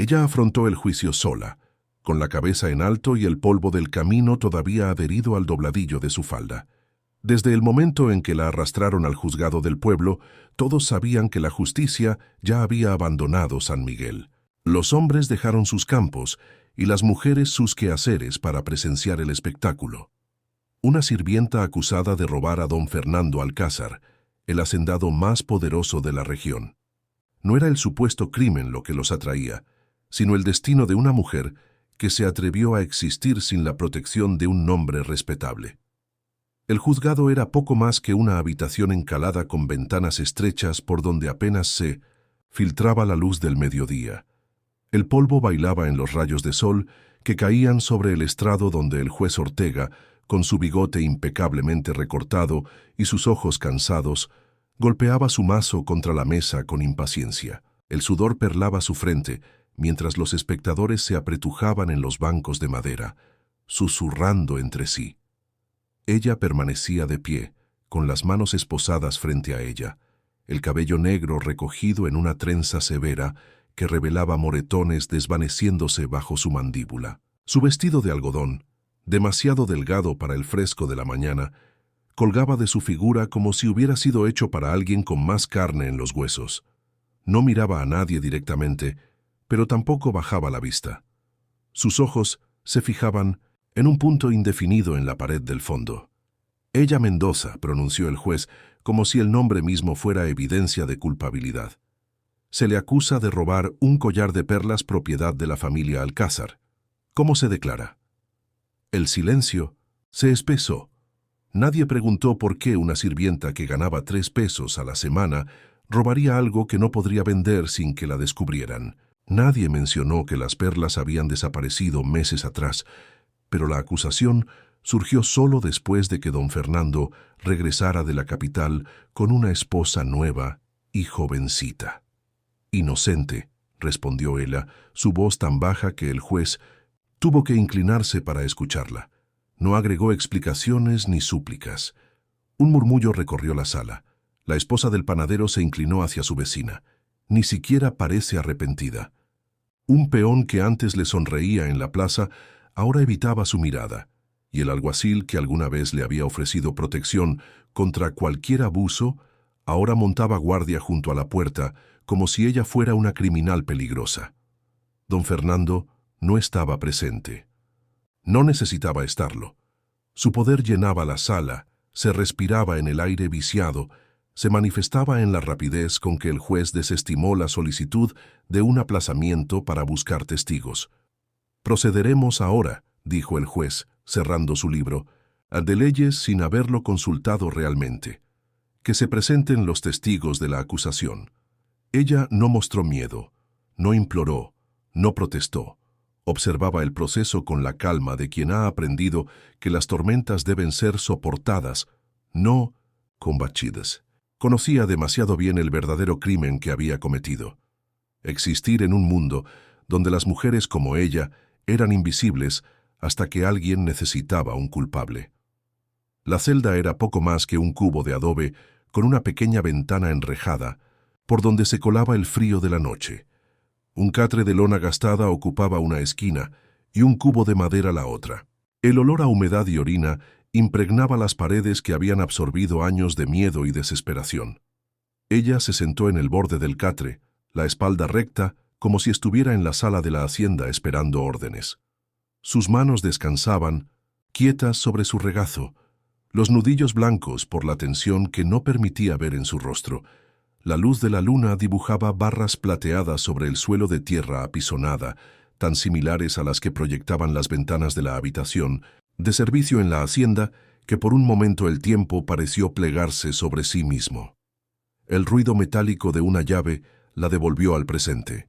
Ella afrontó el juicio sola, con la cabeza en alto y el polvo del camino todavía adherido al dobladillo de su falda. Desde el momento en que la arrastraron al juzgado del pueblo, todos sabían que la justicia ya había abandonado San Miguel. Los hombres dejaron sus campos y las mujeres sus quehaceres para presenciar el espectáculo. Una sirvienta acusada de robar a don Fernando Alcázar, el hacendado más poderoso de la región. No era el supuesto crimen lo que los atraía, sino el destino de una mujer que se atrevió a existir sin la protección de un nombre respetable. El juzgado era poco más que una habitación encalada con ventanas estrechas por donde apenas se filtraba la luz del mediodía. El polvo bailaba en los rayos de sol que caían sobre el estrado donde el juez Ortega, con su bigote impecablemente recortado y sus ojos cansados, golpeaba su mazo contra la mesa con impaciencia. El sudor perlaba su frente, mientras los espectadores se apretujaban en los bancos de madera, susurrando entre sí. Ella permanecía de pie, con las manos esposadas frente a ella, el cabello negro recogido en una trenza severa que revelaba moretones desvaneciéndose bajo su mandíbula. Su vestido de algodón, demasiado delgado para el fresco de la mañana, colgaba de su figura como si hubiera sido hecho para alguien con más carne en los huesos. No miraba a nadie directamente, pero tampoco bajaba la vista. Sus ojos se fijaban en un punto indefinido en la pared del fondo. «Ella Mendoza», pronunció el juez, como si el nombre mismo fuera evidencia de culpabilidad. «Se le acusa de robar un collar de perlas propiedad de la familia Alcázar. ¿Cómo se declara?» El silencio se espesó. Nadie preguntó por qué una sirvienta que ganaba 3 pesos a la semana robaría algo que no podría vender sin que la descubrieran. Nadie mencionó que las perlas habían desaparecido meses atrás, pero la acusación surgió solo después de que don Fernando regresara de la capital con una esposa nueva y jovencita. «Inocente», respondió ella, su voz tan baja que el juez tuvo que inclinarse para escucharla. No agregó explicaciones ni súplicas. Un murmullo recorrió la sala. La esposa del panadero se inclinó hacia su vecina. Ni siquiera parece arrepentida. Un peón que antes le sonreía en la plaza ahora evitaba su mirada, y el alguacil que alguna vez le había ofrecido protección contra cualquier abuso ahora montaba guardia junto a la puerta como si ella fuera una criminal peligrosa. Don Fernando no estaba presente. No necesitaba estarlo. Su poder llenaba la sala, se respiraba en el aire viciado, se manifestaba en la rapidez con que el juez desestimó la solicitud de un aplazamiento para buscar testigos. «Procederemos ahora», dijo el juez, cerrando su libro, «al de leyes sin haberlo consultado realmente. Que se presenten los testigos de la acusación». Ella no mostró miedo, no imploró, no protestó. Observaba el proceso con la calma de quien ha aprendido que las tormentas deben ser soportadas, no combatidas. Conocía demasiado bien el verdadero crimen que había cometido. Existir en un mundo donde las mujeres como ella eran invisibles hasta que alguien necesitaba un culpable. La celda era poco más que un cubo de adobe con una pequeña ventana enrejada por donde se colaba el frío de la noche. Un catre de lona gastada ocupaba una esquina y un cubo de madera la otra. El olor a humedad y orina impregnaba las paredes que habían absorbido años de miedo y desesperación. Ella se sentó en el borde del catre, la espalda recta, como si estuviera en la sala de la hacienda esperando órdenes. Sus manos descansaban, quietas sobre su regazo, los nudillos blancos por la tensión que no permitía ver en su rostro. La luz de la luna dibujaba barras plateadas sobre el suelo de tierra apisonada, tan similares a las que proyectaban las ventanas de la habitación, de servicio en la hacienda, que por un momento el tiempo pareció plegarse sobre sí mismo. El ruido metálico de una llave la devolvió al presente.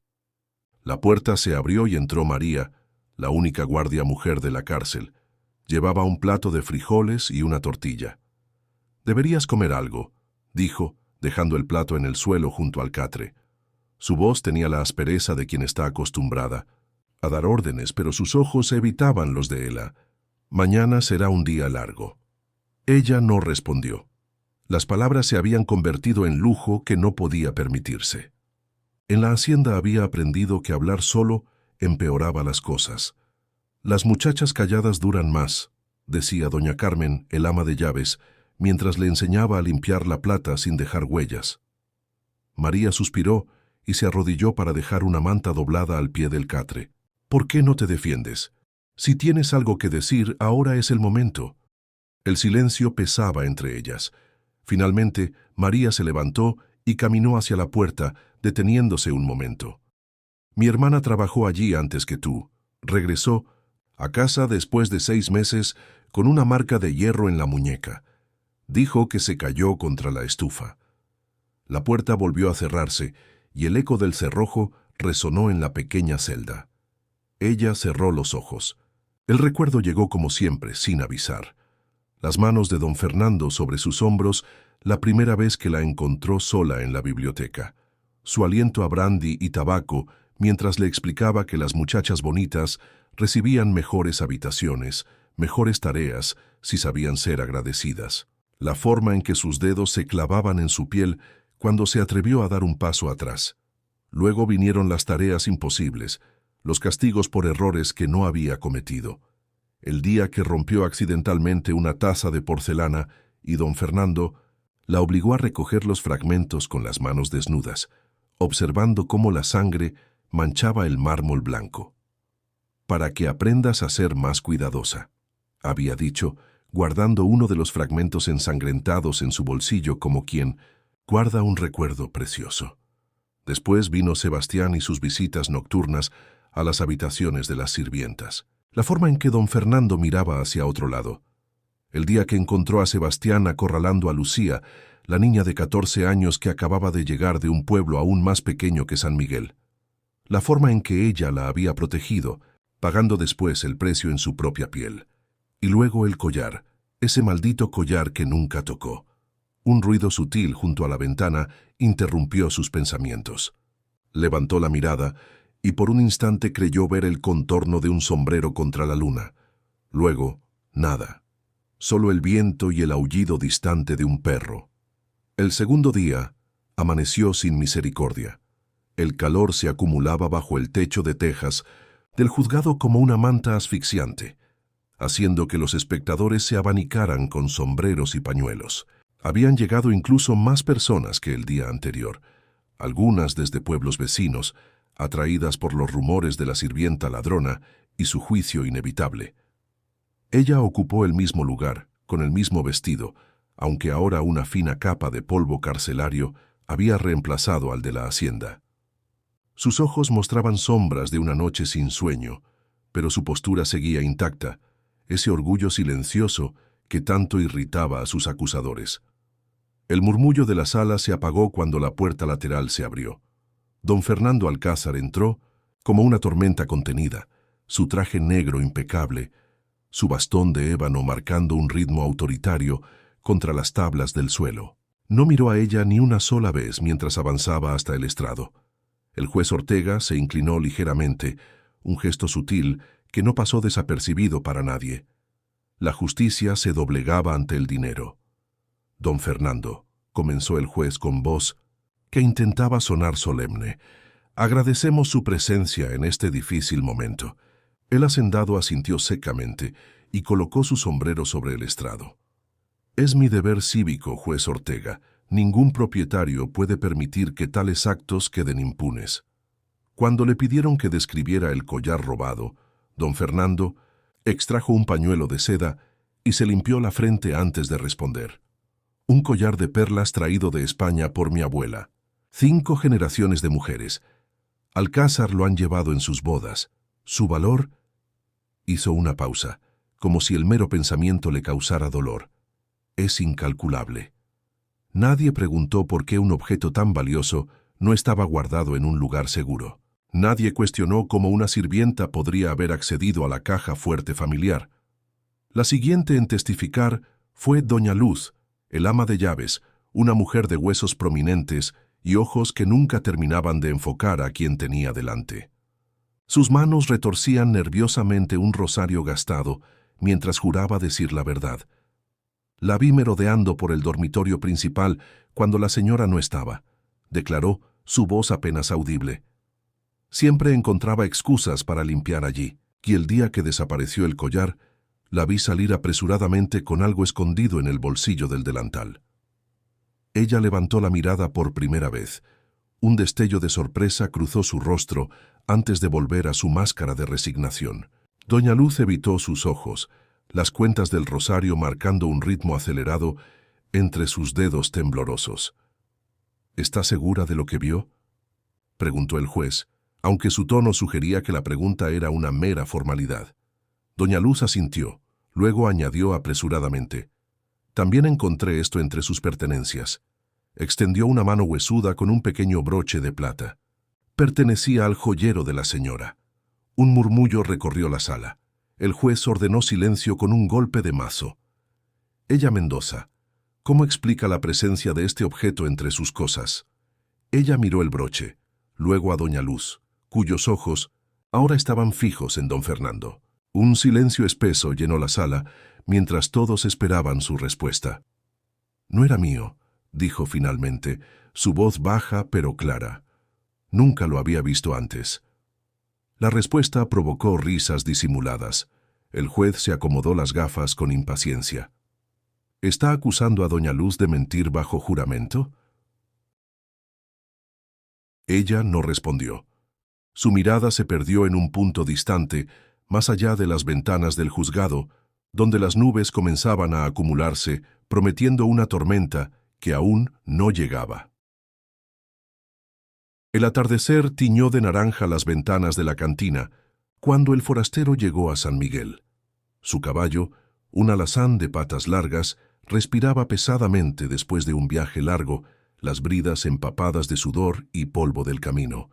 La puerta se abrió y entró María, la única guardia mujer de la cárcel. Llevaba un plato de frijoles y una tortilla. «Deberías comer algo», dijo, dejando el plato en el suelo junto al catre. Su voz tenía la aspereza de quien está acostumbrada a dar órdenes, pero sus ojos evitaban los de Ela. «Mañana será un día largo». Ella no respondió. Las palabras se habían convertido en lujo que no podía permitirse. En la hacienda había aprendido que hablar solo empeoraba las cosas. Las muchachas calladas duran más, decía doña Carmen, el ama de llaves, mientras le enseñaba a limpiar la plata sin dejar huellas. María suspiró y se arrodilló para dejar una manta doblada al pie del catre. ¿Por qué no te defiendes? Si tienes algo que decir, ahora es el momento. El silencio pesaba entre ellas. Finalmente, María se levantó y caminó hacia la puerta, deteniéndose un momento. Mi hermana trabajó allí antes que tú. Regresó a casa después de 6 meses con una marca de hierro en la muñeca. Dijo que se cayó contra la estufa. La puerta volvió a cerrarse y el eco del cerrojo resonó en la pequeña celda. Ella cerró los ojos. El recuerdo llegó como siempre, sin avisar. Las manos de don Fernando sobre sus hombros, la primera vez que la encontró sola en la biblioteca. Su aliento a brandy y tabaco, mientras le explicaba que las muchachas bonitas recibían mejores habitaciones, mejores tareas, si sabían ser agradecidas. La forma en que sus dedos se clavaban en su piel cuando se atrevió a dar un paso atrás. Luego vinieron las tareas imposibles, los castigos por errores que no había cometido. El día que rompió accidentalmente una taza de porcelana y don Fernando la obligó a recoger los fragmentos con las manos desnudas, observando cómo la sangre manchaba el mármol blanco. Para que aprendas a ser más cuidadosa, había dicho, guardando uno de los fragmentos ensangrentados en su bolsillo como quien guarda un recuerdo precioso. Después vino Sebastián y sus visitas nocturnas a las habitaciones de las sirvientas. La forma en que don Fernando miraba hacia otro lado. El día que encontró a Sebastián acorralando a Lucía, la niña de 14 años que acababa de llegar de un pueblo aún más pequeño que San Miguel. La forma en que ella la había protegido, pagando después el precio en su propia piel. Y luego el collar, ese maldito collar que nunca tocó. Un ruido sutil junto a la ventana interrumpió sus pensamientos. Levantó la mirada y por un instante creyó ver el contorno de un sombrero contra la luna. Luego, nada. Solo el viento y el aullido distante de un perro. El segundo día amaneció sin misericordia. El calor se acumulaba bajo el techo de tejas del juzgado como una manta asfixiante, haciendo que los espectadores se abanicaran con sombreros y pañuelos. Habían llegado incluso más personas que el día anterior, algunas desde pueblos vecinos, atraídas por los rumores de la sirvienta ladrona y su juicio inevitable. Ella ocupó el mismo lugar, con el mismo vestido, aunque ahora una fina capa de polvo carcelario había reemplazado al de la hacienda. Sus ojos mostraban sombras de una noche sin sueño, pero su postura seguía intacta, ese orgullo silencioso que tanto irritaba a sus acusadores. El murmullo de la sala se apagó cuando la puerta lateral se abrió. Don Fernando Alcázar entró como una tormenta contenida, su traje negro impecable, su bastón de ébano marcando un ritmo autoritario contra las tablas del suelo. No miró a ella ni una sola vez mientras avanzaba hasta el estrado. El juez Ortega se inclinó ligeramente, un gesto sutil que no pasó desapercibido para nadie. La justicia se doblegaba ante el dinero. Don Fernando, comenzó el juez con voz que intentaba sonar solemne, agradecemos su presencia en este difícil momento. El hacendado asintió secamente y colocó su sombrero sobre el estrado. Es mi deber cívico, juez Ortega. Ningún propietario puede permitir que tales actos queden impunes. Cuando le pidieron que describiera el collar robado, don Fernando extrajo un pañuelo de seda y se limpió la frente antes de responder. Un collar de perlas traído de España por mi abuela. 5 generaciones de mujeres. Alcázar lo han llevado en sus bodas. Su valor... Hizo una pausa, como si el mero pensamiento le causara dolor. Es incalculable. Nadie preguntó por qué un objeto tan valioso no estaba guardado en un lugar seguro. Nadie cuestionó cómo una sirvienta podría haber accedido a la caja fuerte familiar. La siguiente en testificar fue doña Luz, el ama de llaves, una mujer de huesos prominentes y ojos que nunca terminaban de enfocar a quien tenía delante. Sus manos retorcían nerviosamente un rosario gastado mientras juraba decir la verdad. La vi merodeando por el dormitorio principal cuando la señora no estaba, declaró, su voz apenas audible. Siempre encontraba excusas para limpiar allí, y el día que desapareció el collar, la vi salir apresuradamente con algo escondido en el bolsillo del delantal. Ella levantó la mirada por primera vez. Un destello de sorpresa cruzó su rostro antes de volver a su máscara de resignación. Doña Luz evitó sus ojos, las cuentas del rosario marcando un ritmo acelerado entre sus dedos temblorosos. ¿Está segura de lo que vio?, preguntó el juez, aunque su tono sugería que la pregunta era una mera formalidad. Doña Luz asintió, luego añadió apresuradamente: «También encontré esto entre sus pertenencias». Extendió una mano huesuda con un pequeño broche de plata. Pertenecía al joyero de la señora. Un murmullo recorrió la sala. El juez ordenó silencio con un golpe de mazo. «Ella Mendoza, ¿cómo explica la presencia de este objeto entre sus cosas?». Ella miró el broche, luego a Doña Luz, cuyos ojos ahora estaban fijos en don Fernando. Un silencio espeso llenó la sala mientras todos esperaban su respuesta. «No era mío», dijo finalmente, su voz baja pero clara. «Nunca lo había visto antes». La respuesta provocó risas disimuladas. El juez se acomodó las gafas con impaciencia. «¿Está acusando a Doña Luz de mentir bajo juramento?». Ella no respondió. Su mirada se perdió en un punto distante, más allá de las ventanas del juzgado, donde las nubes comenzaban a acumularse, prometiendo una tormenta que aún no llegaba. El atardecer tiñó de naranja las ventanas de la cantina cuando el forastero llegó a San Miguel. Su caballo, un alazán de patas largas, respiraba pesadamente después de un viaje largo, las bridas empapadas de sudor y polvo del camino.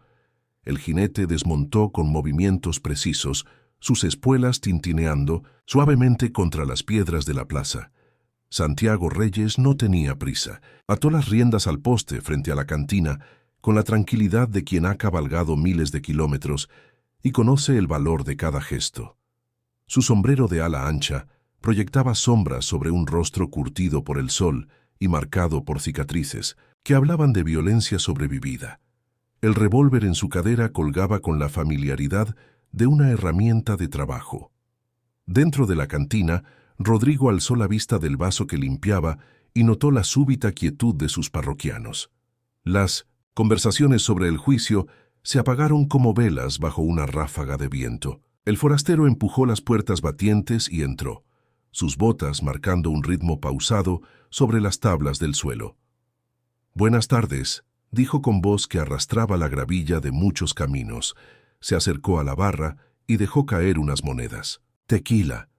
El jinete desmontó con movimientos precisos, sus espuelas tintineando suavemente contra las piedras de la plaza. Santiago Reyes no tenía prisa. Ató las riendas al poste frente a la cantina con la tranquilidad de quien ha cabalgado miles de kilómetros y conoce el valor de cada gesto. Su sombrero de ala ancha proyectaba sombras sobre un rostro curtido por el sol y marcado por cicatrices que hablaban de violencia sobrevivida. El revólver en su cadera colgaba con la familiaridad de una herramienta de trabajo. Dentro de la cantina, Rodrigo alzó la vista del vaso que limpiaba y notó la súbita quietud de sus parroquianos. Las conversaciones sobre el juicio se apagaron como velas bajo una ráfaga de viento. El forastero empujó las puertas batientes y entró, sus botas marcando un ritmo pausado sobre las tablas del suelo. «Buenas tardes», dijo con voz que arrastraba la gravilla de muchos caminos. Se acercó a la barra y dejó caer unas monedas. «Tequila».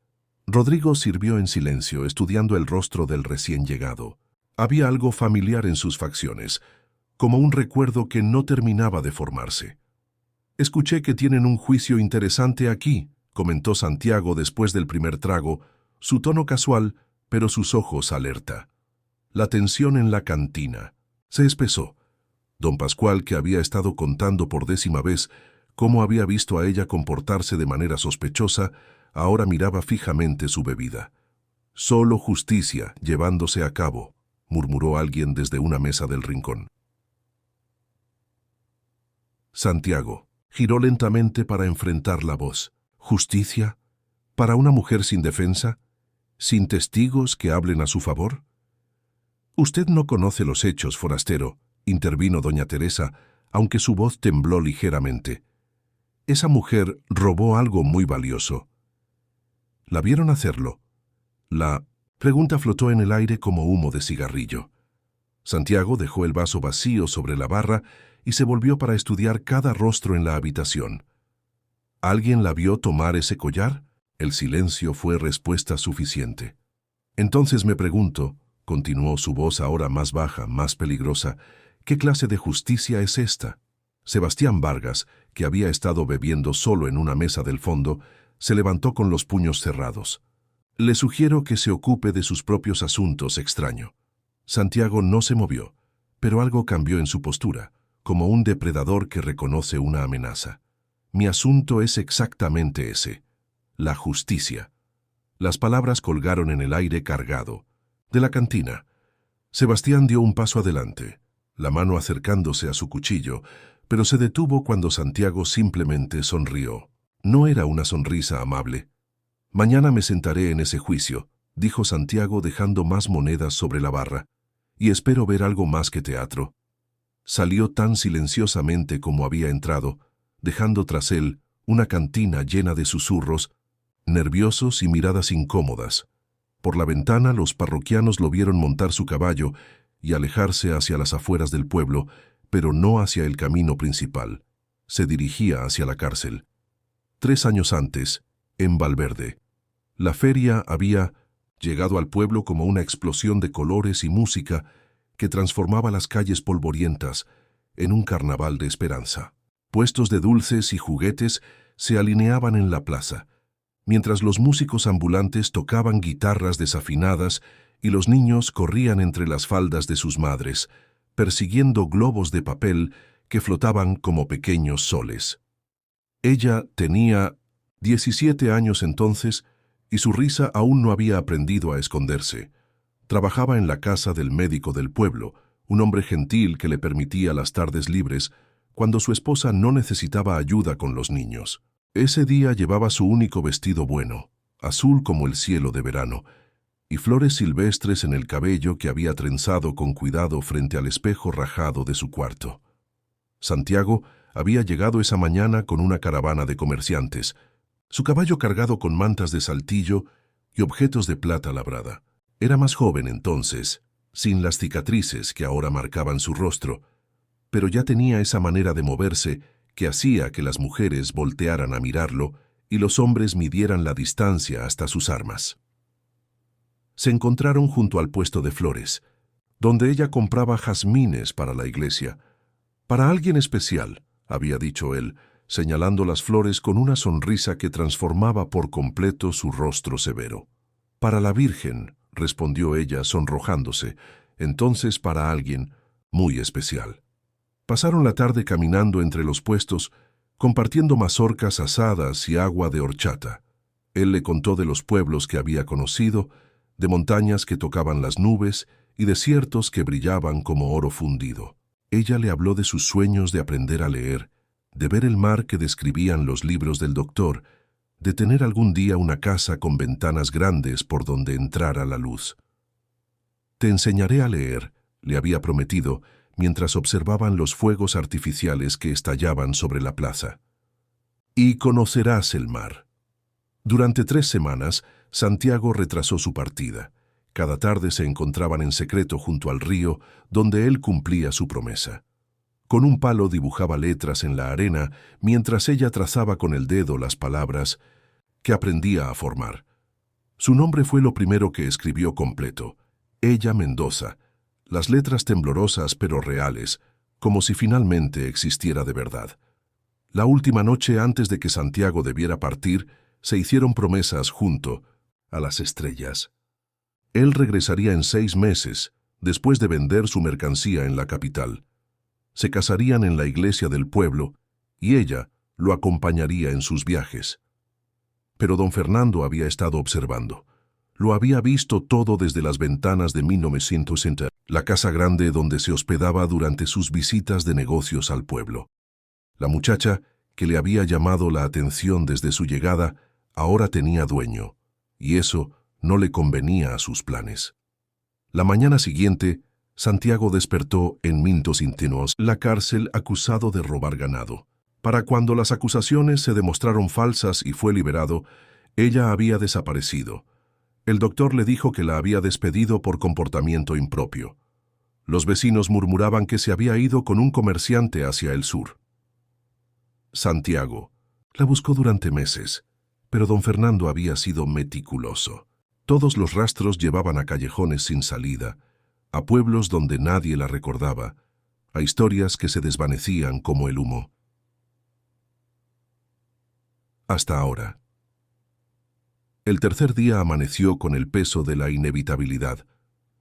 Rodrigo sirvió en silencio, estudiando el rostro del recién llegado. Había algo familiar en sus facciones, como un recuerdo que no terminaba de formarse. «Escuché que tienen un juicio interesante aquí», comentó Santiago después del primer trago, su tono casual, pero sus ojos alerta. La tensión en la cantina se espesó. Don Pascual, que había estado contando por 10ª vez cómo había visto a ella comportarse de manera sospechosa, ahora miraba fijamente su bebida. «Solo justicia llevándose a cabo», murmuró alguien desde una mesa del rincón. Santiago giró lentamente para enfrentar la voz. «¿Justicia? ¿Para una mujer sin defensa? ¿Sin testigos que hablen a su favor?». «Usted no conoce los hechos, forastero», intervino doña Teresa, aunque su voz tembló ligeramente. «Esa mujer robó algo muy valioso». «¿La vieron hacerlo?». La pregunta flotó en el aire como humo de cigarrillo. Santiago dejó el vaso vacío sobre la barra y se volvió para estudiar cada rostro en la habitación. ¿Alguien la vio tomar ese collar? El silencio fue respuesta suficiente. «Entonces me pregunto», continuó su voz ahora más baja, más peligrosa, «¿qué clase de justicia es esta?». Sebastián Vargas, que había estado bebiendo solo en una mesa del fondo, se levantó con los puños cerrados. «Le sugiero que se ocupe de sus propios asuntos, extraño». Santiago no se movió, pero algo cambió en su postura, como un depredador que reconoce una amenaza. «Mi asunto es exactamente ese, la justicia». Las palabras colgaron en el aire cargado. De la cantina, Sebastián dio un paso adelante. la mano acercándose a su cuchillo, pero se detuvo cuando Santiago simplemente sonrió. No era una sonrisa amable. «Mañana me sentaré en ese juicio», dijo Santiago dejando más monedas sobre la barra, «y espero ver algo más que teatro». Salió tan silenciosamente como había entrado, dejando tras él una cantina llena de susurros, nerviosos y miradas incómodas. Por la ventana los parroquianos lo vieron montar su caballo y alejarse hacia las afueras del pueblo, pero no hacia el camino principal. Se dirigía hacia la cárcel. 3 años antes, en Valverde, la feria había llegado al pueblo como una explosión de colores y música que transformaba las calles polvorientas en un carnaval de esperanza. Puestos de dulces y juguetes se alineaban en la plaza, mientras los músicos ambulantes tocaban guitarras desafinadas y los niños corrían entre las faldas de sus madres, persiguiendo globos de papel que flotaban como pequeños soles. Ella tenía 17 años entonces y su risa aún no había aprendido a esconderse. Trabajaba en la casa del médico del pueblo, un hombre gentil que le permitía las tardes libres cuando su esposa no necesitaba ayuda con los niños. Ese día llevaba su único vestido bueno, azul como el cielo de verano, y flores silvestres en el cabello que había trenzado con cuidado frente al espejo rajado de su cuarto. Santiago había llegado esa mañana con una caravana de comerciantes, su caballo cargado con mantas de saltillo y objetos de plata labrada. Era más joven entonces, sin las cicatrices que ahora marcaban su rostro, pero ya tenía esa manera de moverse que hacía que las mujeres voltearan a mirarlo y los hombres midieran la distancia hasta sus armas. Se encontraron junto al puesto de flores, donde ella compraba jazmines para la iglesia. «Para alguien especial», había dicho él, señalando las flores con una sonrisa que transformaba por completo su rostro severo. «Para la Virgen», respondió ella sonrojándose, «entonces para alguien muy especial». Pasaron la tarde caminando entre los puestos, compartiendo mazorcas asadas y agua de horchata. Él le contó de los pueblos que había conocido, de montañas que tocaban las nubes y desiertos que brillaban como oro fundido. Ella le habló de sus sueños de aprender a leer, de ver el mar que describían los libros del doctor, de tener algún día una casa con ventanas grandes por donde entrara la luz. «Te enseñaré a leer», le había prometido, mientras observaban los fuegos artificiales que estallaban sobre la plaza. «Y conocerás el mar». Durante 3 semanas, Santiago retrasó su partida. Cada tarde se encontraban en secreto junto al río, donde él cumplía su promesa. Con un palo dibujaba letras en la arena, mientras ella trazaba con el dedo las palabras que aprendía a formar. Su nombre fue lo primero que escribió completo: Ella Mendoza, las letras temblorosas pero reales, como si finalmente existiera de verdad. La última noche antes de que Santiago debiera partir, se hicieron promesas junto a las estrellas. Él regresaría en 6 meses, después de vender su mercancía en la capital. Se casarían en la iglesia del pueblo y ella lo acompañaría en sus viajes. Pero don Fernando había estado observando. Lo había visto todo desde las ventanas de 1960, la casa grande donde se hospedaba durante sus visitas de negocios al pueblo. La muchacha, que le había llamado la atención desde su llegada, ahora tenía dueño, y eso no le convenía a sus planes. La mañana siguiente, Santiago despertó en Mintos Ingenuos, la cárcel, acusado de robar ganado. Para cuando las acusaciones se demostraron falsas y fue liberado, ella había desaparecido. El doctor le dijo que la había despedido por comportamiento impropio. Los vecinos murmuraban que se había ido con un comerciante hacia el sur. Santiago la buscó durante meses, pero don Fernando había sido meticuloso. Todos los rastros llevaban a callejones sin salida, a pueblos donde nadie la recordaba, a historias que se desvanecían como el humo. Hasta ahora. El tercer día amaneció con el peso de la inevitabilidad.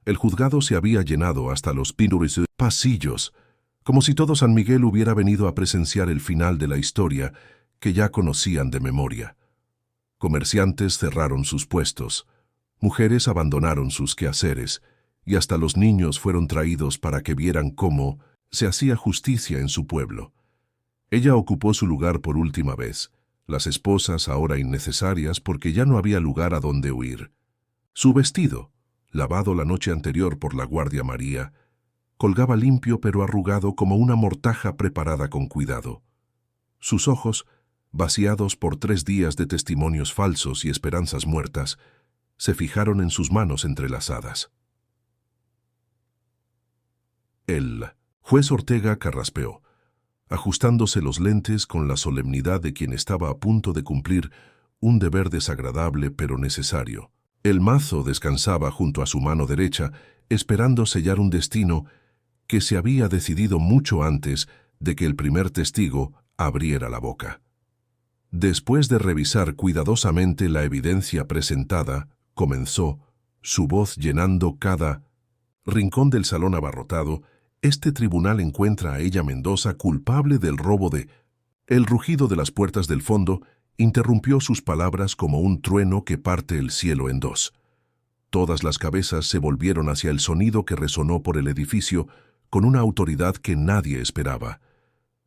El juzgado se había llenado hasta los pasillos, como si todo San Miguel hubiera venido a presenciar el final de la historia que ya conocían de memoria. Comerciantes cerraron sus puestos, mujeres abandonaron sus quehaceres, y hasta los niños fueron traídos para que vieran cómo se hacía justicia en su pueblo. Ella ocupó su lugar por última vez, las esposas ahora innecesarias porque ya no había lugar a donde huir. Su vestido, lavado la noche anterior por la Guardia María, colgaba limpio pero arrugado como una mortaja preparada con cuidado. Sus ojos, vaciados por 3 días de testimonios falsos y esperanzas muertas, se fijaron en sus manos entrelazadas. El juez Ortega carraspeó, ajustándose los lentes con la solemnidad de quien estaba a punto de cumplir un deber desagradable pero necesario. El mazo descansaba junto a su mano derecha, esperando sellar un destino que se había decidido mucho antes de que el primer testigo abriera la boca. Después de revisar cuidadosamente la evidencia presentada, comenzó, su voz llenando cada rincón del salón abarrotado. Este tribunal encuentra a Ella Mendoza culpable del robo de... El rugido de las puertas del fondo interrumpió sus palabras como un trueno que parte el cielo en dos. Todas las cabezas se volvieron hacia el sonido que resonó por el edificio con una autoridad que nadie esperaba.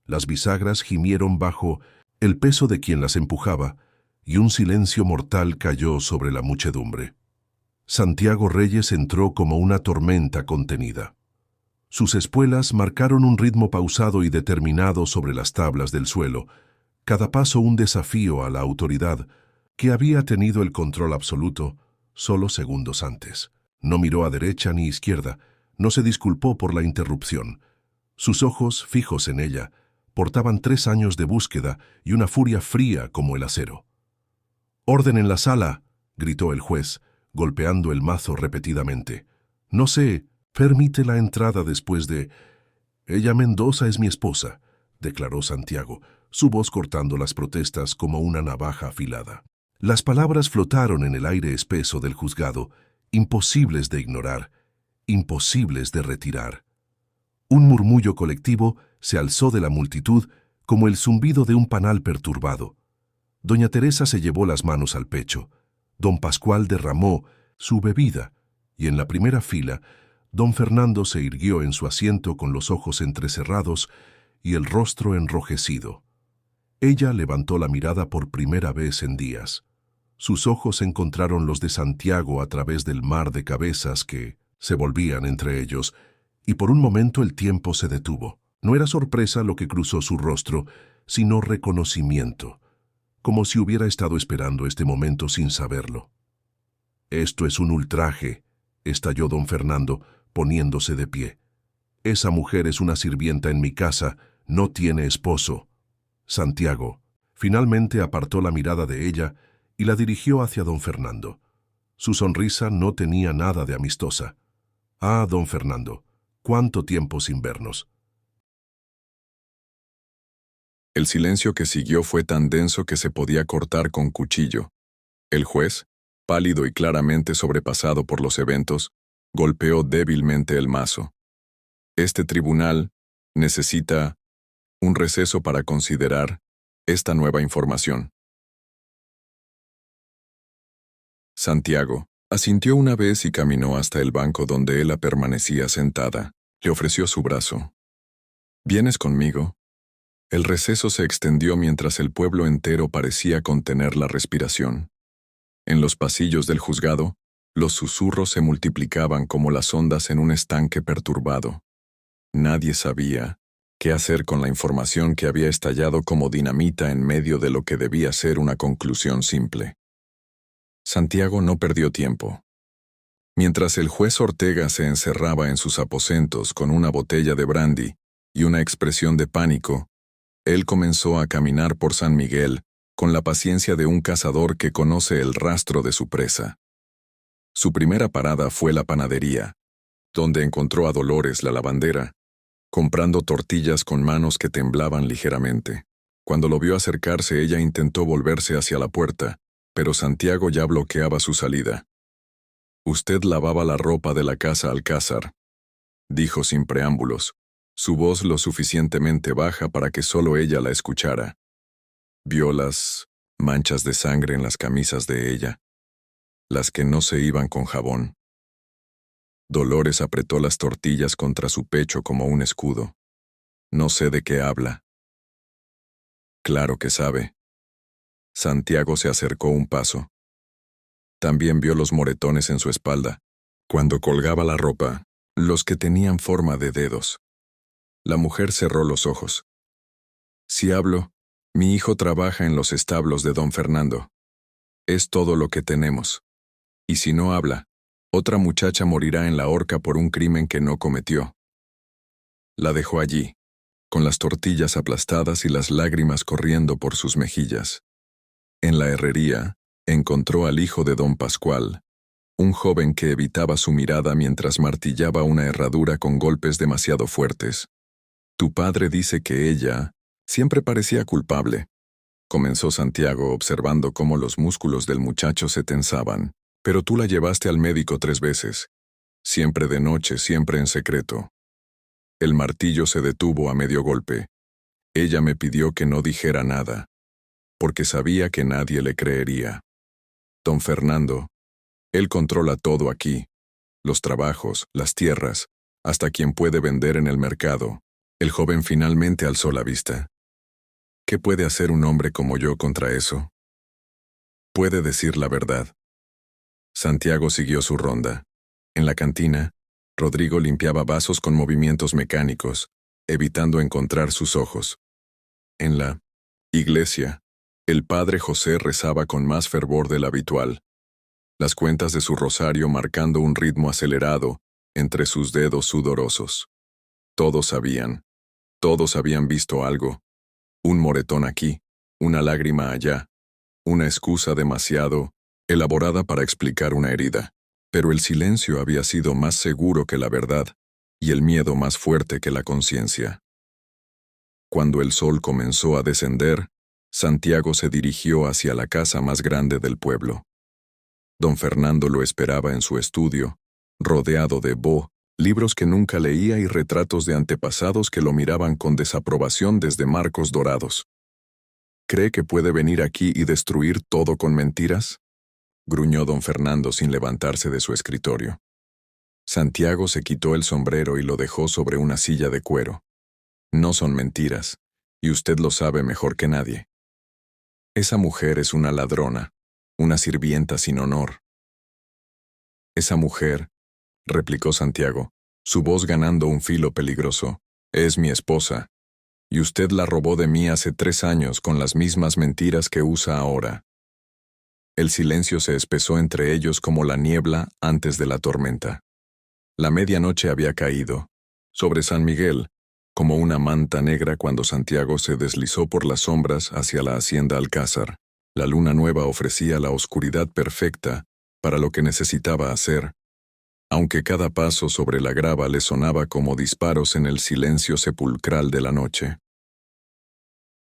Las bisagras gimieron bajo el peso de quien las empujaba, y un silencio mortal cayó sobre la muchedumbre. Santiago Reyes entró como una tormenta contenida. Sus espuelas marcaron un ritmo pausado y determinado sobre las tablas del suelo, cada paso un desafío a la autoridad, que había tenido el control absoluto solo segundos antes. No miró a derecha ni izquierda, no se disculpó por la interrupción. Sus ojos, fijos en ella, portaban 3 años de búsqueda y una furia fría como el acero. «¡Orden en la sala!», gritó el juez, golpeando el mazo repetidamente. «No se permite la entrada después de... Ella Mendoza es mi esposa», declaró Santiago, su voz cortando las protestas como una navaja afilada. Las palabras flotaron en el aire espeso del juzgado, imposibles de ignorar, imposibles de retirar. Un murmullo colectivo se alzó de la multitud como el zumbido de un panal perturbado. Doña Teresa se llevó las manos al pecho. Don Pascual derramó su bebida, y en la primera fila, don Fernando se irguió en su asiento con los ojos entrecerrados y el rostro enrojecido. Ella levantó la mirada por primera vez en días. Sus ojos encontraron los de Santiago a través del mar de cabezas que se volvían entre ellos, y por un momento el tiempo se detuvo. No era sorpresa lo que cruzó su rostro, sino reconocimiento, como si hubiera estado esperando este momento sin saberlo. «Esto es un ultraje», estalló don Fernando, poniéndose de pie. «Esa mujer es una sirvienta en mi casa, no tiene esposo». Santiago finalmente apartó la mirada de ella y la dirigió hacia don Fernando. Su sonrisa no tenía nada de amistosa. «Ah, don Fernando, cuánto tiempo sin vernos». El silencio que siguió fue tan denso que se podía cortar con cuchillo. El juez, pálido y claramente sobrepasado por los eventos, golpeó débilmente el mazo. Este tribunal necesita un receso para considerar esta nueva información. Santiago asintió una vez y caminó hasta el banco donde ella permanecía sentada. Le ofreció su brazo. «¿Vienes conmigo?». El receso se extendió mientras el pueblo entero parecía contener la respiración. En los pasillos del juzgado, los susurros se multiplicaban como las ondas en un estanque perturbado. Nadie sabía qué hacer con la información que había estallado como dinamita en medio de lo que debía ser una conclusión simple. Santiago no perdió tiempo. Mientras el juez Ortega se encerraba en sus aposentos con una botella de brandy y una expresión de pánico, él comenzó a caminar por San Miguel con la paciencia de un cazador que conoce el rastro de su presa. Su primera parada fue la panadería, donde encontró a Dolores la lavandera, comprando tortillas con manos que temblaban ligeramente. Cuando lo vio acercarse, ella intentó volverse hacia la puerta, pero Santiago ya bloqueaba su salida. «Usted lavaba la ropa de la casa Alcázar», dijo sin preámbulos, su voz lo suficientemente baja para que solo ella la escuchara. Vio las manchas de sangre en las camisas de ella, las que no se iban con jabón. Dolores apretó las tortillas contra su pecho como un escudo. No sé de qué habla. Claro que sabe. Santiago se acercó un paso. También vio los moretones en su espalda, cuando colgaba la ropa, los que tenían forma de dedos. La mujer cerró los ojos. Si hablo, mi hijo trabaja en los establos de don Fernando. Es todo lo que tenemos. Y si no habla, otra muchacha morirá en la horca por un crimen que no cometió. La dejó allí, con las tortillas aplastadas y las lágrimas corriendo por sus mejillas. En la herrería, encontró al hijo de don Pascual, un joven que evitaba su mirada mientras martillaba una herradura con golpes demasiado fuertes. Tu padre dice que ella siempre parecía culpable, comenzó Santiago observando cómo los músculos del muchacho se tensaban. Pero tú la llevaste al médico 3 veces. Siempre de noche, siempre en secreto. El martillo se detuvo a medio golpe. Ella me pidió que no dijera nada, porque sabía que nadie le creería. Don Fernando, él controla todo aquí, los trabajos, las tierras, hasta quien puede vender en el mercado. El joven finalmente alzó la vista. ¿Qué puede hacer un hombre como yo contra eso? Puede decir la verdad. Santiago siguió su ronda. En la cantina, Rodrigo limpiaba vasos con movimientos mecánicos, evitando encontrar sus ojos. En la iglesia, el padre José rezaba con más fervor del habitual, las cuentas de su rosario marcando un ritmo acelerado entre sus dedos sudorosos. Todos habían visto algo, un moretón aquí, una lágrima allá, una excusa demasiado elaborada para explicar una herida, pero el silencio había sido más seguro que la verdad y el miedo más fuerte que la conciencia. Cuando el sol comenzó a descender, Santiago se dirigió hacia la casa más grande del pueblo. Don Fernando lo esperaba en su estudio, rodeado de libros que nunca leía y retratos de antepasados que lo miraban con desaprobación desde marcos dorados. ¿Cree que puede venir aquí y destruir todo con mentiras?, gruñó don Fernando sin levantarse de su escritorio. Santiago se quitó el sombrero y lo dejó sobre una silla de cuero. No son mentiras, y usted lo sabe mejor que nadie. Esa mujer es una ladrona, una sirvienta sin honor. Esa mujer, replicó Santiago, su voz ganando un filo peligroso, es mi esposa, y usted la robó de mí hace 3 años con las mismas mentiras que usa ahora. El silencio se espesó entre ellos como la niebla antes de la tormenta. La medianoche había caído, sobre San Miguel, como una manta negra cuando Santiago se deslizó por las sombras hacia la hacienda Alcázar. La luna nueva ofrecía la oscuridad perfecta para lo que necesitaba hacer, aunque cada paso sobre la grava le sonaba como disparos en el silencio sepulcral de la noche.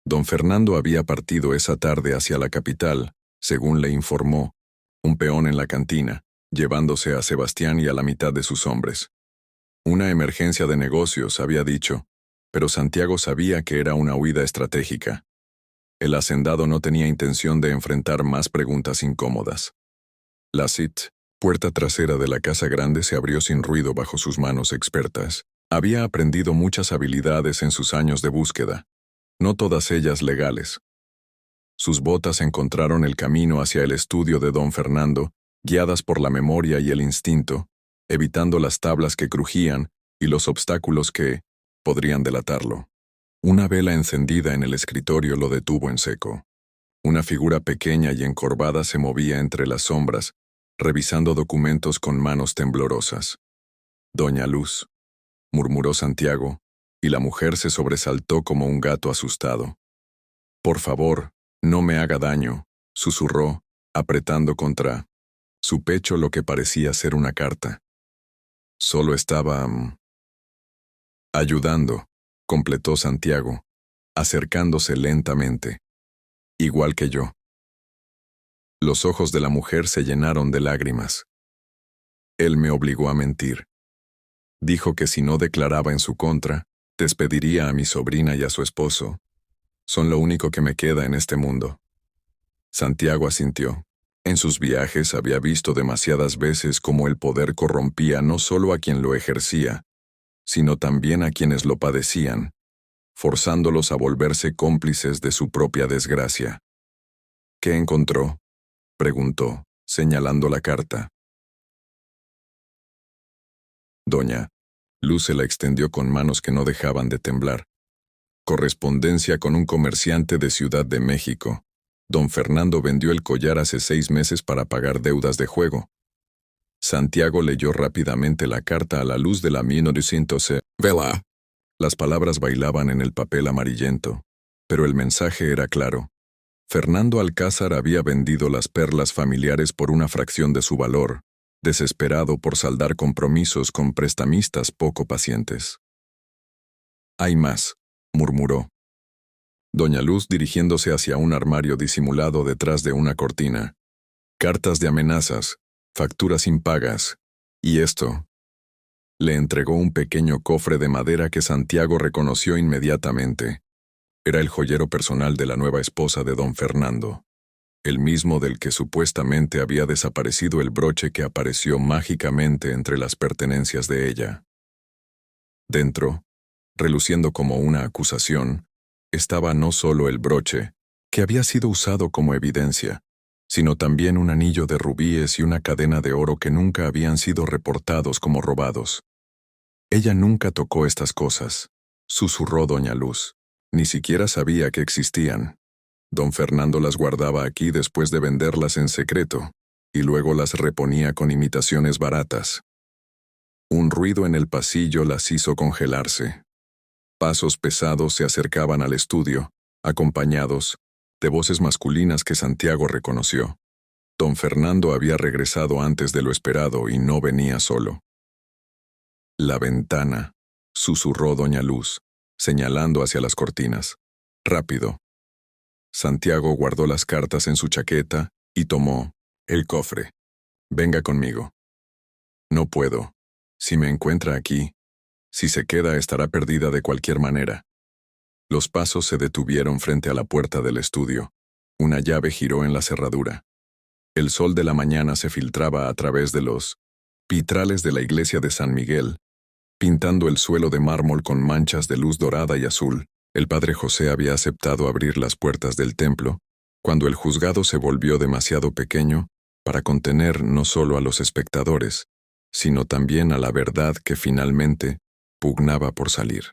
Don Fernando había partido esa tarde hacia la capital, según le informó, un peón en la cantina, llevándose a Sebastián y a la mitad de sus hombres. Una emergencia de negocios, había dicho, pero Santiago sabía que era una huida estratégica. El hacendado no tenía intención de enfrentar más preguntas incómodas. La puerta trasera de la casa grande se abrió sin ruido bajo sus manos expertas. Había aprendido muchas habilidades en sus años de búsqueda, no todas ellas legales. Sus botas encontraron el camino hacia el estudio de don Fernando, guiadas por la memoria y el instinto, evitando las tablas que crujían y los obstáculos que podrían delatarlo. Una vela encendida en el escritorio lo detuvo en seco. Una figura pequeña y encorvada se movía entre las sombras, revisando documentos con manos temblorosas. Doña Luz, murmuró Santiago, y la mujer se sobresaltó como un gato asustado. Por favor, no me haga daño, susurró, apretando contra su pecho lo que parecía ser una carta. Solo estaba ayudando, completó Santiago, acercándose lentamente. Igual que yo. Los ojos de la mujer se llenaron de lágrimas. Él me obligó a mentir. Dijo que si no declaraba en su contra, despediría a mi sobrina y a su esposo. Son lo único que me queda en este mundo. Santiago asintió. En sus viajes había visto demasiadas veces cómo el poder corrompía no solo a quien lo ejercía, sino también a quienes lo padecían, forzándolos a volverse cómplices de su propia desgracia. ¿Qué encontró?, preguntó, señalando la carta. Doña Luz se la extendió con manos que no dejaban de temblar. Correspondencia con un comerciante de Ciudad de México. Don Fernando vendió el collar hace 6 meses para pagar deudas de juego. Santiago leyó rápidamente la carta a la luz de la 1900 vela. Las palabras bailaban en el papel amarillento, pero el mensaje era claro. Fernando Alcázar había vendido las perlas familiares por una fracción de su valor, desesperado por saldar compromisos con prestamistas poco pacientes. «Hay más», murmuró. Doña Luz dirigiéndose hacia un armario disimulado detrás de una cortina. Cartas de amenazas, facturas impagas, y esto. Le entregó un pequeño cofre de madera que Santiago reconoció inmediatamente. Era el joyero personal de la nueva esposa de don Fernando, el mismo del que supuestamente había desaparecido el broche que apareció mágicamente entre las pertenencias de ella. Dentro, reluciendo como una acusación, estaba no solo el broche, que había sido usado como evidencia, sino también un anillo de rubíes y una cadena de oro que nunca habían sido reportados como robados. Ella nunca tocó estas cosas, susurró doña Luz. Ni siquiera sabía que existían. Don Fernando las guardaba aquí después de venderlas en secreto, y luego las reponía con imitaciones baratas. Un ruido en el pasillo las hizo congelarse. Pasos pesados se acercaban al estudio, acompañados de voces masculinas que Santiago reconoció. Don Fernando había regresado antes de lo esperado y no venía solo. «La ventana», susurró doña Luz, señalando hacia las cortinas. «Rápido». Santiago guardó las cartas en su chaqueta y tomó el cofre. «Venga conmigo». «No puedo. Si me encuentra aquí, si se queda estará perdida de cualquier manera». Los pasos se detuvieron frente a la puerta del estudio. Una llave giró en la cerradura. El sol de la mañana se filtraba a través de los vitrales de la iglesia de San Miguel, pintando el suelo de mármol con manchas de luz dorada y azul. El padre José había aceptado abrir las puertas del templo, cuando el juzgado se volvió demasiado pequeño para contener no solo a los espectadores, sino también a la verdad que finalmente pugnaba por salir.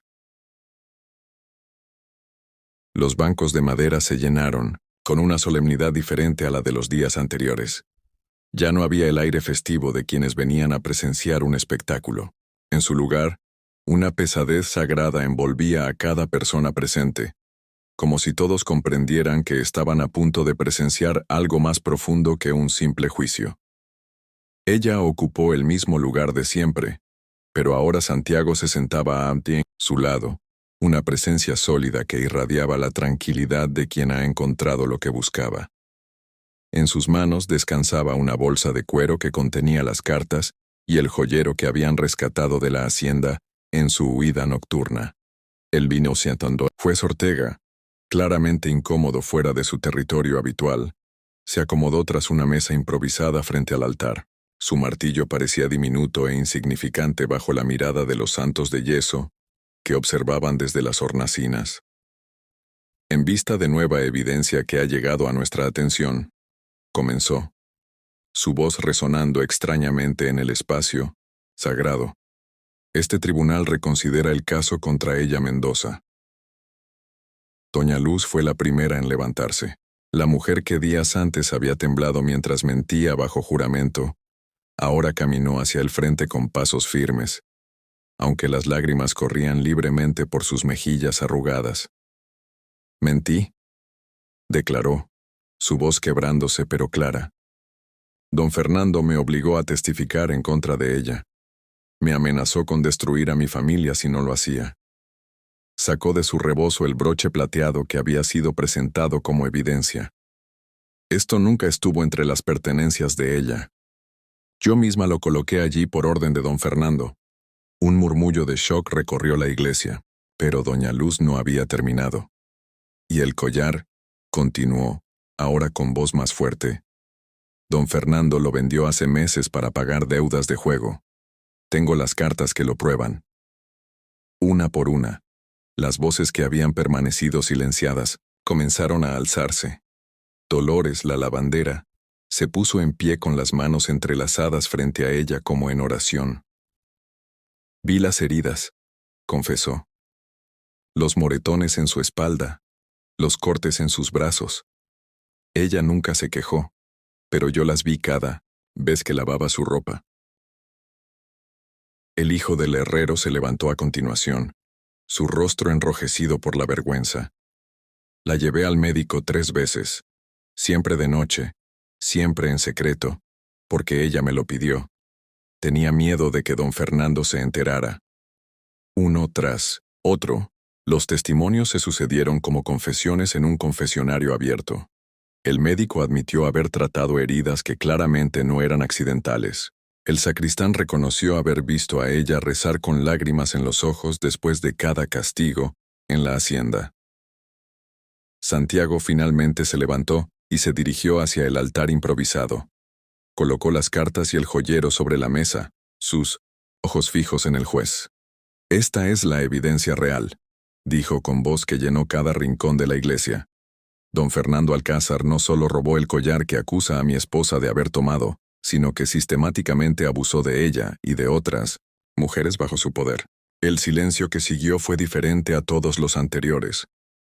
Los bancos de madera se llenaron, con una solemnidad diferente a la de los días anteriores. Ya no había el aire festivo de quienes venían a presenciar un espectáculo. En su lugar, una pesadez sagrada envolvía a cada persona presente, como si todos comprendieran que estaban a punto de presenciar algo más profundo que un simple juicio. Ella ocupó el mismo lugar de siempre, pero ahora Santiago se sentaba a su lado, una presencia sólida que irradiaba la tranquilidad de quien ha encontrado lo que buscaba. En sus manos descansaba una bolsa de cuero que contenía las cartas y el joyero que habían rescatado de la hacienda en su huida nocturna. El vino juez Ortega, claramente incómodo fuera de su territorio habitual, se acomodó tras una mesa improvisada frente al altar. Su martillo parecía diminuto e insignificante bajo la mirada de los santos de yeso que observaban desde las hornacinas. En vista de nueva evidencia que ha llegado a nuestra atención, comenzó, su voz resonando extrañamente en el espacio sagrado. Este tribunal reconsidera el caso contra ella Mendoza. Doña Luz fue la primera en levantarse. La mujer que días antes había temblado mientras mentía bajo juramento, ahora caminó hacia el frente con pasos firmes, aunque las lágrimas corrían libremente por sus mejillas arrugadas. «Mentí», declaró, su voz quebrándose pero clara. «Don Fernando me obligó a testificar en contra de ella. Me amenazó con destruir a mi familia si no lo hacía». Sacó de su rebozo el broche plateado que había sido presentado como evidencia. «Esto nunca estuvo entre las pertenencias de ella. Yo misma lo coloqué allí por orden de don Fernando». Un murmullo de shock recorrió la iglesia, pero doña Luz no había terminado. «Y el collar», continuó, ahora con voz más fuerte, Don Fernando lo vendió hace meses para pagar deudas de juego. Tengo las cartas que lo prueban. Una por una, las voces que habían permanecido silenciadas comenzaron a alzarse. Dolores, la lavandera, se puso en pie con las manos entrelazadas frente a ella como en oración. Vi las heridas, confesó. Los moretones en su espalda, los cortes en sus brazos. Ella nunca se quejó, pero yo las vi cada vez que lavaba su ropa. El hijo del herrero se levantó a continuación, su rostro enrojecido por la vergüenza. La llevé al médico 3 veces, siempre de noche, siempre en secreto, porque ella me lo pidió. Tenía miedo de que don Fernando se enterara. Uno tras otro, los testimonios se sucedieron como confesiones en un confesionario abierto. El médico admitió haber tratado heridas que claramente no eran accidentales. El sacristán reconoció haber visto a ella rezar con lágrimas en los ojos después de cada castigo en la hacienda. Santiago finalmente se levantó y se dirigió hacia el altar improvisado. Colocó las cartas y el joyero sobre la mesa, sus ojos fijos en el juez. «Esta es la evidencia real», dijo con voz que llenó cada rincón de la iglesia. Don Fernando Alcázar no solo robó el collar que acusa a mi esposa de haber tomado, sino que sistemáticamente abusó de ella y de otras mujeres bajo su poder. El silencio que siguió fue diferente a todos los anteriores.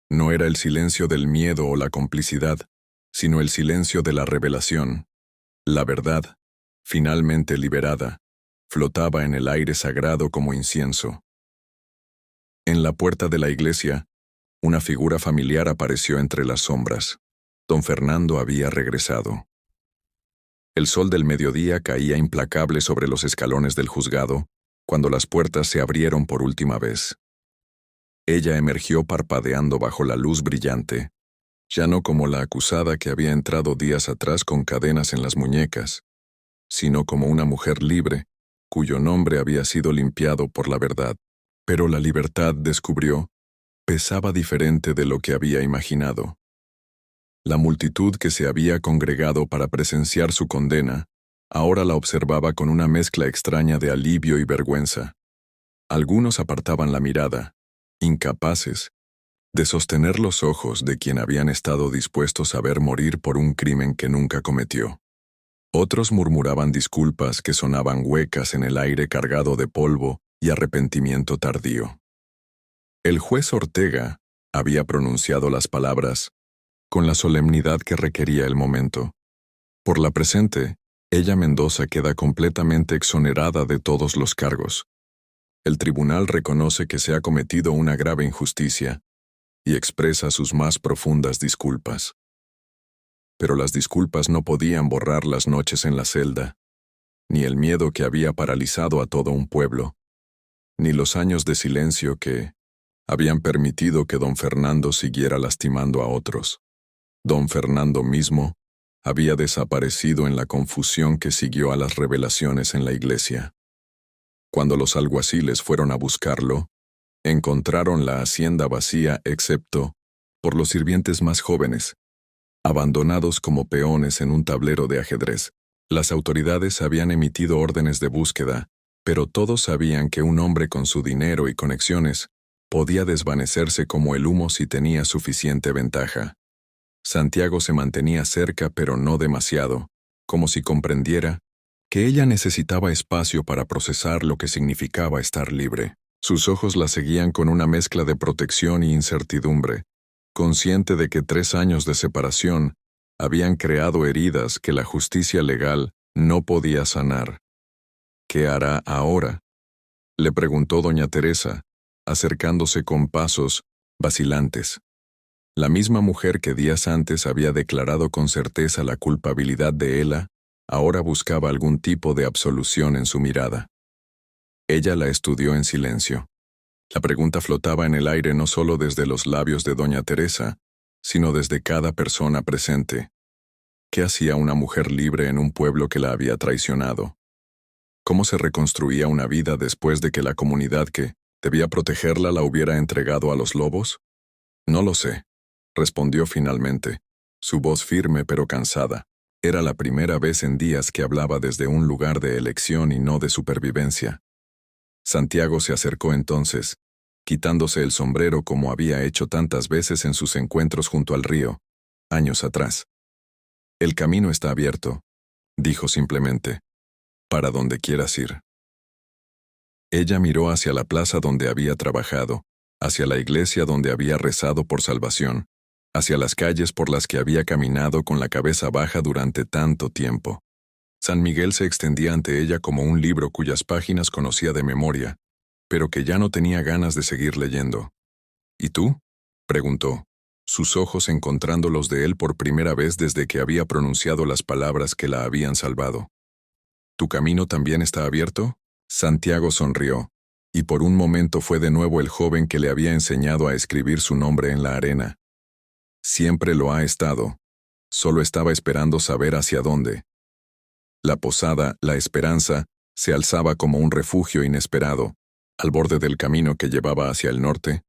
No era el silencio del miedo o la complicidad, sino el silencio de la revelación. La verdad, finalmente liberada, flotaba en el aire sagrado como incienso. En la puerta de la iglesia, una figura familiar apareció entre las sombras. Don Fernando había regresado. El sol del mediodía caía implacable sobre los escalones del juzgado, cuando las puertas se abrieron por última vez. Ella emergió parpadeando bajo la luz brillante, ya no como la acusada que había entrado días atrás con cadenas en las muñecas, sino como una mujer libre, cuyo nombre había sido limpiado por la verdad. Pero la libertad, descubrió, pesaba diferente de lo que había imaginado. La multitud que se había congregado para presenciar su condena, ahora la observaba con una mezcla extraña de alivio y vergüenza. Algunos apartaban la mirada, incapaces de sostener los ojos de quien habían estado dispuestos a ver morir por un crimen que nunca cometió. Otros murmuraban disculpas que sonaban huecas en el aire cargado de polvo y arrepentimiento tardío. El juez Ortega había pronunciado las palabras con la solemnidad que requería el momento. Por la presente, ella Mendoza queda completamente exonerada de todos los cargos. El tribunal reconoce que se ha cometido una grave injusticia y expresa sus más profundas disculpas. Pero las disculpas no podían borrar las noches en la celda, ni el miedo que había paralizado a todo un pueblo, ni los años de silencio que habían permitido que don Fernando siguiera lastimando a otros. Don Fernando mismo había desaparecido en la confusión que siguió a las revelaciones en la iglesia. Cuando los alguaciles fueron a buscarlo, encontraron la hacienda vacía excepto por los sirvientes más jóvenes, abandonados como peones en un tablero de ajedrez. Las autoridades habían emitido órdenes de búsqueda, pero todos sabían que un hombre con su dinero y conexiones podía desvanecerse como el humo si tenía suficiente ventaja. Santiago se mantenía cerca, pero no demasiado, como si comprendiera que ella necesitaba espacio para procesar lo que significaba estar libre. Sus ojos la seguían con una mezcla de protección y incertidumbre, consciente de que 3 años de separación habían creado heridas que la justicia legal no podía sanar. ¿Qué hará ahora?, le preguntó doña Teresa, acercándose con pasos vacilantes. La misma mujer que días antes había declarado con certeza la culpabilidad de Ela, ahora buscaba algún tipo de absolución en su mirada. Ella la estudió en silencio. La pregunta flotaba en el aire no solo desde los labios de doña Teresa, sino desde cada persona presente. ¿Qué hacía una mujer libre en un pueblo que la había traicionado? ¿Cómo se reconstruía una vida después de que la comunidad que debía protegerla la hubiera entregado a los lobos? No lo sé, respondió finalmente, su voz firme pero cansada. Era la primera vez en días que hablaba desde un lugar de elección y no de supervivencia. Santiago se acercó entonces, quitándose el sombrero como había hecho tantas veces en sus encuentros junto al río, años atrás. El camino está abierto, dijo simplemente, para donde quieras ir. Ella miró hacia la plaza donde había trabajado, hacia la iglesia donde había rezado por salvación, hacia las calles por las que había caminado con la cabeza baja durante tanto tiempo. San Miguel se extendía ante ella como un libro cuyas páginas conocía de memoria, pero que ya no tenía ganas de seguir leyendo. ¿Y tú?, preguntó, sus ojos encontrando los de él por primera vez desde que había pronunciado las palabras que la habían salvado. ¿Tu camino también está abierto? Santiago sonrió, y por un momento fue de nuevo el joven que le había enseñado a escribir su nombre en la arena. Siempre lo ha estado. Solo estaba esperando saber hacia dónde. La posada, la esperanza, se alzaba como un refugio inesperado, al borde del camino que llevaba hacia el norte,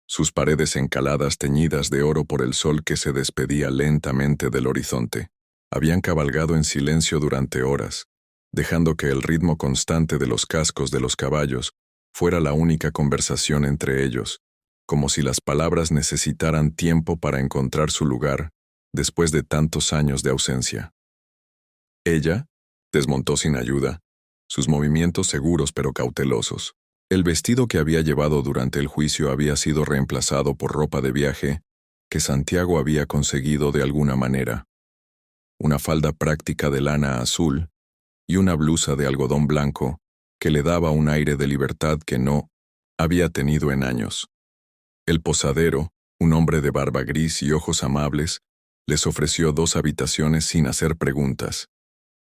sus paredes encaladas teñidas de oro por el sol que se despedía lentamente del horizonte. Habían cabalgado en silencio durante horas, dejando que el ritmo constante de los cascos de los caballos fuera la única conversación entre ellos, como si las palabras necesitaran tiempo para encontrar su lugar después de tantos años de ausencia. Ella desmontó sin ayuda, sus movimientos seguros pero cautelosos. El vestido que había llevado durante el juicio había sido reemplazado por ropa de viaje que Santiago había conseguido de alguna manera. Una falda práctica de lana azul y una blusa de algodón blanco que le daba un aire de libertad que no había tenido en años. El posadero, un hombre de barba gris y ojos amables, les ofreció 2 habitaciones sin hacer preguntas.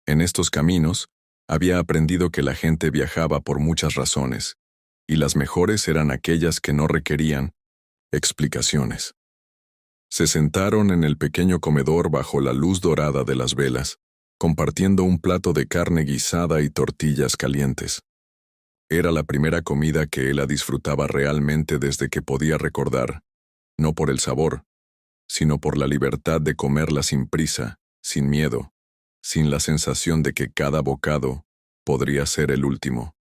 En estos caminos, había aprendido que la gente viajaba por muchas razones, y las mejores eran aquellas que no requerían explicaciones. Se sentaron en el pequeño comedor bajo la luz dorada de las velas, compartiendo un plato de carne guisada y tortillas calientes. Era la primera comida que él disfrutaba realmente desde que podía recordar, no por el sabor, sino por la libertad de comerla sin prisa, sin miedo, sin la sensación de que cada bocado podría ser el último.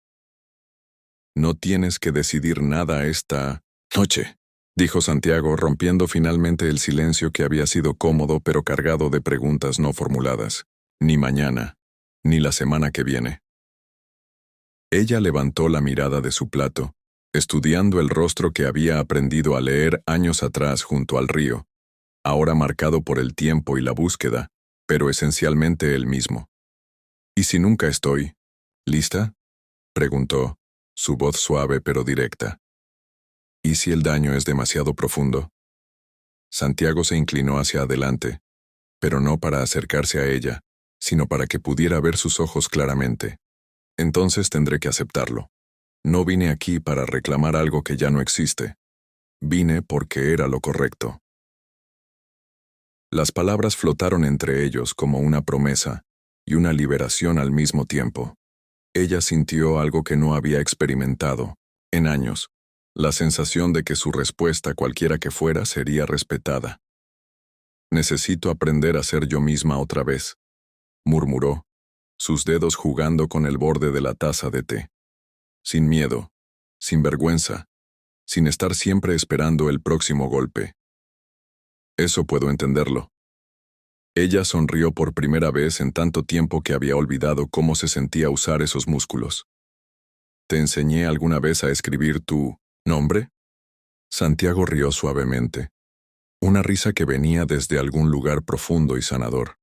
No tienes que decidir nada esta noche, dijo Santiago, rompiendo finalmente el silencio que había sido cómodo pero cargado de preguntas no formuladas. Ni mañana, ni la semana que viene. Ella levantó la mirada de su plato, estudiando el rostro que había aprendido a leer años atrás junto al río, ahora marcado por el tiempo y la búsqueda, pero esencialmente el mismo. ¿Y si nunca estoy lista?, preguntó, su voz suave pero directa. ¿Y si el daño es demasiado profundo? Santiago se inclinó hacia adelante, pero no para acercarse a ella, sino para que pudiera ver sus ojos claramente. Entonces tendré que aceptarlo. No vine aquí para reclamar algo que ya no existe. Vine porque era lo correcto. Las palabras flotaron entre ellos como una promesa y una liberación al mismo tiempo. Ella sintió algo que no había experimentado en años, la sensación de que su respuesta, cualquiera que fuera, sería respetada. Necesito aprender a ser yo misma otra vez, murmuró, sus dedos jugando con el borde de la taza de té. Sin miedo, sin vergüenza, sin estar siempre esperando el próximo golpe. Eso puedo entenderlo. Ella sonrió por primera vez en tanto tiempo que había olvidado cómo se sentía usar esos músculos. ¿Te enseñé alguna vez a escribir tu nombre? Santiago rió suavemente, una risa que venía desde algún lugar profundo y sanador.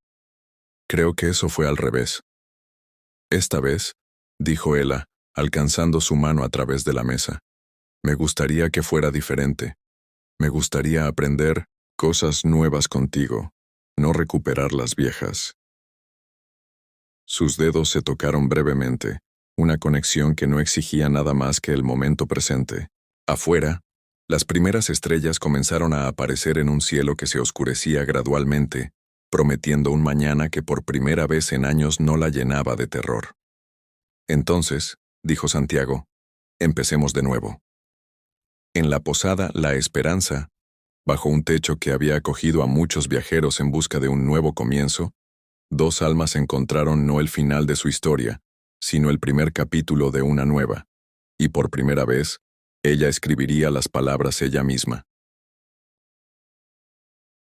Creo que eso fue al revés. Esta vez, dijo ella, alcanzando su mano a través de la mesa, me gustaría que fuera diferente. Me gustaría aprender cosas nuevas contigo, no recuperar las viejas. Sus dedos se tocaron brevemente, una conexión que no exigía nada más que el momento presente. Afuera, las primeras estrellas comenzaron a aparecer en un cielo que se oscurecía gradualmente, prometiendo un mañana que por primera vez en años no la llenaba de terror. Entonces, dijo Santiago, empecemos de nuevo. En la posada La Esperanza, bajo un techo que había acogido a muchos viajeros en busca de un nuevo comienzo, Dos almas encontraron no el final de su historia, sino el primer capítulo de una nueva, y por primera vez, ella escribiría las palabras ella misma.